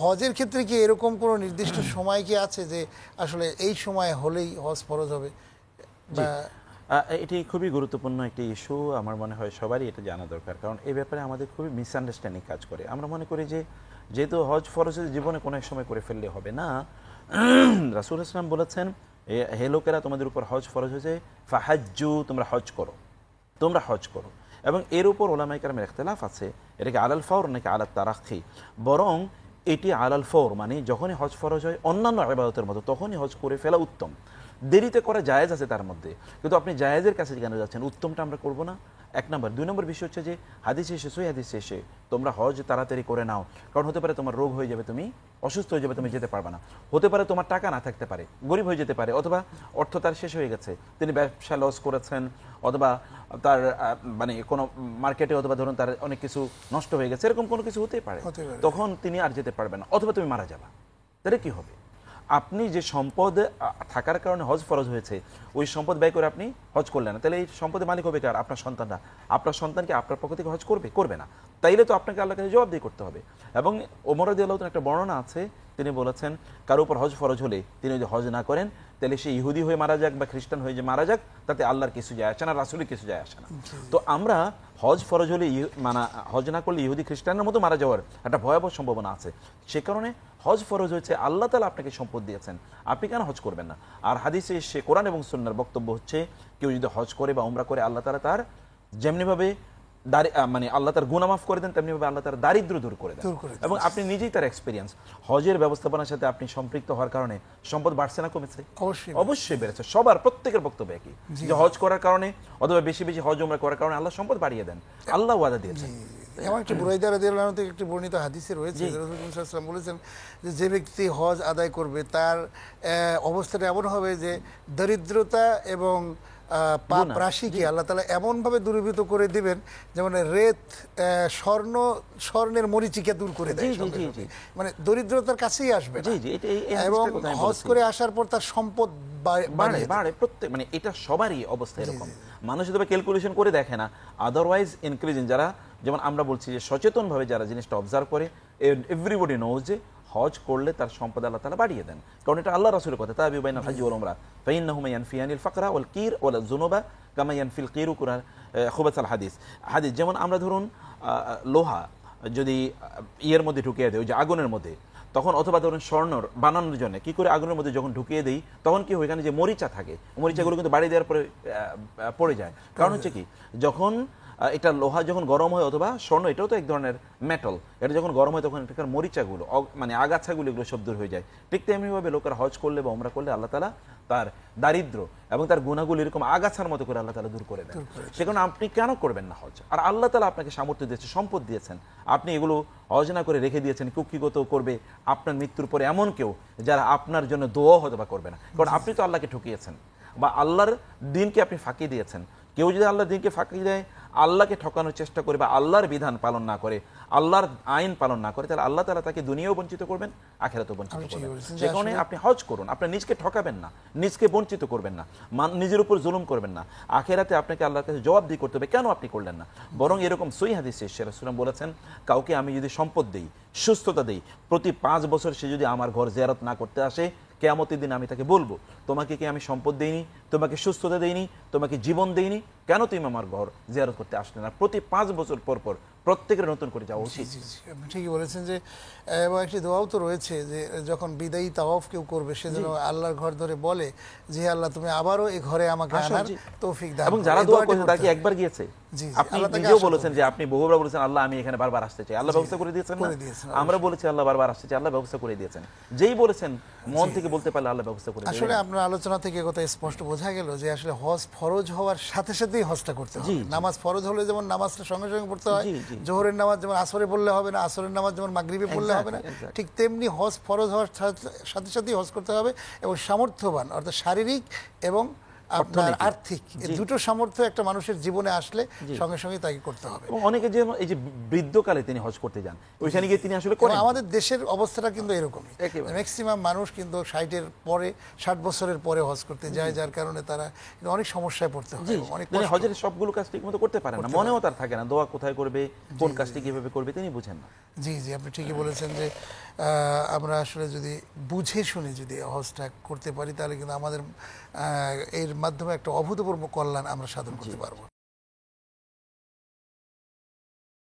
হজের ক্ষেত্রে কি এরকম কোনো নির্দিষ্ট সময় কি আছে যে আসলে এই সময় হলেই হজ ফরজ হবে? এটি খুবই গুরুত্বপূর্ণ একটি ইস্যু। আমার মনে হয় সবারই এটা জানা দরকার, কারণ এই ব্যাপারে আমাদের খুবই মিসআন্ডারস্ট্যান্ডিং কাজ করে। আমরা মনে করি যে যেহেতু হজ ফরজ জীবনে কোনো এক সময় করে ফেললে হবে না। রাসূল ইসলাম বলেছেন, হে লোকেরা, তোমাদের উপর হজ ফরজ হয়েছে, ফাহাজ্জু, তোমরা হজ করো, তোমরা হজ করো। এবং এর উপর ওলামায়ে কেরামের ইখতিলাফ আছে, এটাকে আলাল ফওর নাকি আলাল তারাখি। বরং এটি আলাল ফওর, মানে যখনই হজ ফরজ হয় অন্যান্য ইবাদতের মতো তখনই হজ করে ফেলা উত্তম। দেরিতে করা জায়েজ আছে তার মধ্যে, কিন্তু আপনি জায়েজের কাছে কেন যাচ্ছেন? উত্তমটা আমরা করবো না, এক নম্বর। দুই নম্বর বিষয় হচ্ছে যে হাদিসে এসে, সই হাদিসে এসে তোমরা হজ তাড়াতাড়ি করে নাও, কারণ হতে পারে তোমার রোগ হয়ে যাবে, তুমি অসুস্থ হয়ে যাবে, তুমি যেতে পারবে না। হতে পারে তোমার টাকা না থাকতে পারে, গরিব হয়ে যেতে পারে, অথবা অর্থ তার শেষ হয়ে গেছে, তিনি ব্যবসা লস করেছেন, অথবা তার মানে কোনো মার্কেটে, অথবা ধরুন তার অনেক কিছু নষ্ট হয়ে গেছে, এরকম কোনো কিছু হতেই পারে, তখন তিনি আর যেতে পারবেন না, অথবা তুমি মারা যাবা। তাহলে কি হবে? আপনি যে সম্পদ থাকার কারণে হজ ফরজ হয়েছে, ওই সম্পদ ব্যয় করে আপনি হজ করলেন না, তাহলে এই সম্পদের মালিক হবে কার? আপনার সন্তানরা। আপনার সন্তানকে আপনার পক্ষ থেকে হজ করবে? করবে না। তাইলে তো আপনাকে আল্লাহর কাছে জবাবদিহি করতে হবে। এবং ওমর রাদিয়াল্লাহু তাআলা একটা বর্ণনা আছে, তিনি বলেছেন কারো উপর হজ ফরজ হলে তিনি যদি হজ না করেন, তাহলে সে ইহুদি হয়ে মারা যাক বা খ্রিস্টান হয়ে যে মারা যাক, তাতে আল্লাহর কিছু যায় আসে না, রাসূলের কিছু যায় আসে না। তো আমরা হজ ফরজ হলে মানে হজ না করলে ইহুদি খ্রিস্টানের মতো মারা যাওয়ার একটা ভয়াবহ সম্ভাবনা আছে। সে কারণে হজ ফরজ হয়েছে, আল্লাহ তাআলা আপনাকে সম্পদ দিয়েছেন, আপনি কেন হজ করবেন না? আর হাদিসে এসে কোরআন এবং সুন্নাহর বক্তব্য হচ্ছে, কেউ যদি হজ করে বা উমরা করে, আল্লাহ তাআলা তার যেমনিভাবে মানে আল্লাহ তার গুনাহ মাফ করে দেন, তেমনিভাবে আল্লাহ তার দারিদ্র্য দূর করে দেন। এবং আপনি নিজেই তার এক্সপিরিয়েন্স, হজের ব্যবস্থাপনার সাথে আপনি সম্পৃক্ত হওয়ার কারণে সম্পদ বাড়ছে না কমেছে? অবশ্যই বেড়েছে। সবার প্রত্যেকের বক্তব্য একই, যে হজ করার কারণে অথবা বেশি বেশি হজ উমরা করার কারণে আল্লাহ সম্পদ বাড়িয়ে দেন, আল্লাহ ওয়াদা দিয়েছেন। এমন একটি বুরাইদা রাদিয়াল্লাহু আনহু থেকে একটি বর্ণিত হাদিসে রয়েছে, রাসূল সাল্লাল্লাহু আলাইহি ওয়াসাল্লাম বলেছেন যে ব্যক্তি হজ আদায় করবে তার অবস্থাটা এমন হবে যে দরিদ্রতা এবং পাপ রাশিকে আল্লাহ তাআলা এমনভাবে দূরীভূত করে দিবেন, যেমন রেত স্বর্ণের মরিচিকা দূর করে দেয়, মানে দরিদ্রতার কাছেই আসবে না। এবং হজ করে আসার পর তার সম্পদ বাড়ে প্রত্যেক, মানে এটা সবারই অবস্থা এরকম। মানুষ তবে ক্যালকুলেশন করে দেখে না, আদারওয়াইজ ইনক্রিজিং। যারা, যেমন আমরা বলছি যে সচেতনভাবে যারা জিনিসটা অবজার্ভ করে, এভরিবডি নোজ যে হজ করলে তার সম্পদ আল্লাহ তাআলা বাড়িয়ে দেন, কারণ এটা আল্লাহ রাসূলের কথা, তাবিউ বাইনাল হজ্জি ওয়াল উমরা ফাইন্নাহুমা ইয়ানফিয়ানিল ফাকরা ওয়াল কির ওয়াল যুনুবা কামা ইয়ানফিল কিরু খুবাসাল হাদিস। যেমন আমরা ধরুন লোহা যদি ইয়ের মধ্যে ঢুকিয়ে দেয়, ওই যে আগুনের মধ্যে, তখন অথবা ধরুন স্বর্ণ বানানোর জন্য কি করে আগুনের মধ্যে যখন ঢুকিয়ে দেই, তখন কি হয়, এখানে যে মরিচা থাকে, মরিচাগুলো কিন্তু বাড়ি দেওয়ার পরে পড়ে যায়। কারণ হচ্ছে কি, যখন এটা লোহা যখন গরম হয়, অথবা স্বর্ণ, এটাও তো এক ধরনের মেটাল, এটা যখন গরম হয় তখন এটাকার মরিচাগুলো, মানে আগাছাগুলো, এগুলো সব দূর হয়ে যায়। ঠিক তেমনিভাবে লোকেরা হজ করলে বা উমরা করলে আল্লাহ তাআলা তার দারিদ্র এবং তার গুনাহগুলো এরকম আগাছার মতো করে আল্লাহ তাআলা দূর করে দেন। সেখানে আপনি কেন করবেন না হজ? আর আল্লাহ তাআলা আপনাকে সামর্থ্য দিয়েছে, সম্পদ দিয়েছেন, আপনি এগুলো হজ না করে রেখে দিয়েছেন। কুক্ষিগত করবে আপনার মৃত্যুর পরে এমন কেউ যারা আপনার জন্য দোয়া হয়তো বা করবে না, কারণ আপনি তো আল্লাহকে ঠকিয়েছেন বা আল্লাহর দিনকে আপনি ফাঁকি দিয়েছেন। কেউ যদি আল্লাহর দিনকে ফাঁকি দেয়, আল্লাহকে ঠকানোর চেষ্টা করে বা আল্লাহর বিধান পালন না করে, আল্লাহর আইন পালন না করে, তাহলে আল্লাহ তাআলা তাকে দুনিয়াও বঞ্চিত করবেন, আখিরাতেও বঞ্চিত করবেন। সে কারণে আপনি হজ করুন, আপনার নিজকে ঠকাবেন না, নিজকে বঞ্চিত করবেন না, নিজের উপর জুলুম করবেন না। আখিরাতে আপনাকে আল্লাহর কাছে জবাবদিহি করতে হবে কেন আপনি করলেন না। বরং এরকম সহিহ হাদিসে রাসূল বলেছেন, কাউকে আমি যদি সম্পদ দেই, সুস্থতা দেই, প্রতি 5 বছর সে যদি আমার ঘর জিয়ারত না করতে আসে, কিয়ামতের দিন আমি তাকে বলবো, তোমাকে কি আমি সম্পদ দেইনি, তোমাকে সুস্থতা দেইনি, তোমাকে জীবন দেইনি, কেন তুমি আমার ঘর জিয়ারত করতে আসলে না? প্রতি 5 বছর পর পর প্রত্যেকের নতুন করে যাওয়া উচিত। আপনি ঠিকই বলেছেন যে, এবং একটি দোয়াও তো রয়েছে যে যখন বিদায়ী তাওয়াফ কেউ করবে, সে যেন আল্লাহর ঘর ধরে বলে যে আল্লাহ তুমি আবারও এই ঘরে আমাকে আনার তৌফিক দাও। এবং যারা দোয়া করেছে তারা কি একবার গিয়েছে? আপনি নিজেও বলেছেন যে আপনি বহুবার বলেছেন, আল্লাহ আমি এখানে বারবার আসতে চাই, আল্লাহ ব্যবস্থা করে দিয়েছেন না? আমরা বলেছি আল্লাহ বারবার আসতে চাই, আল্লাহ ব্যবস্থা করে দিয়েছেন। যেই বলেছেন মন থেকে বলতে পারলে আল্লাহ ব্যবস্থা করে দিয়েছেন। আসলে আপনার আলোচনা থেকে কথা স্পষ্ট বোঝা গেল যে আসলে হজ ফরজ হওয়ার সাথে সাথেই হজটা করতে হবে। নামাজ ফরজ হলে যেমন নামাজটা সঙ্গে সঙ্গে পড়তে হয়, জোহরের নামাজ যেমন আসরে পড়লে হবে না, আসরের নামাজ যেমন মাগরিবে পড়লে হবে না, ঠিক তেমনি হজ ফরজ হওয়ার সাথে সাথেই হজ করতে হবে। এবং সামর্থ্যবান, অর্থাৎ শারীরিক এবং আপনার আর্থিক, দুটো সামর্থ্য একটা মানুষের জীবনে আসলে সঙ্গে সঙ্গে তাকে করতে হবে। অনেকে যে এই যে বৃদ্ধকালে তিনি হজ করতে যান, ওইখানে গিয়ে তিনি আসলে করেন। আমাদের দেশের অবস্থাটা কিন্তু এরকমই, ম্যাক্সিমাম মানুষ কিন্তু 60-এর পরে, 60 বছরের পরে হজ করতে যায়, যার কারণে তারা অনেক সমস্যায় পড়তে হয়। অনেক হজের সবগুলো কাজ ঠিকমতো করতে পারে না, মনেও তার থাকে না দোয়া কোথায় করবে, কোন কাজটি কিভাবে করবে তিনি বুঝেন না। জি জি, আপনি ঠিকই বলেছেন যে আমরা আসলে যদি বুঝে শুনে যদি হজটা করতে পারি তাহলে কিন্তু আমাদের এর মাধ্যমে একটা অভূতপূর্ব কল্যাণ আমরা সাধন করতে পারবো।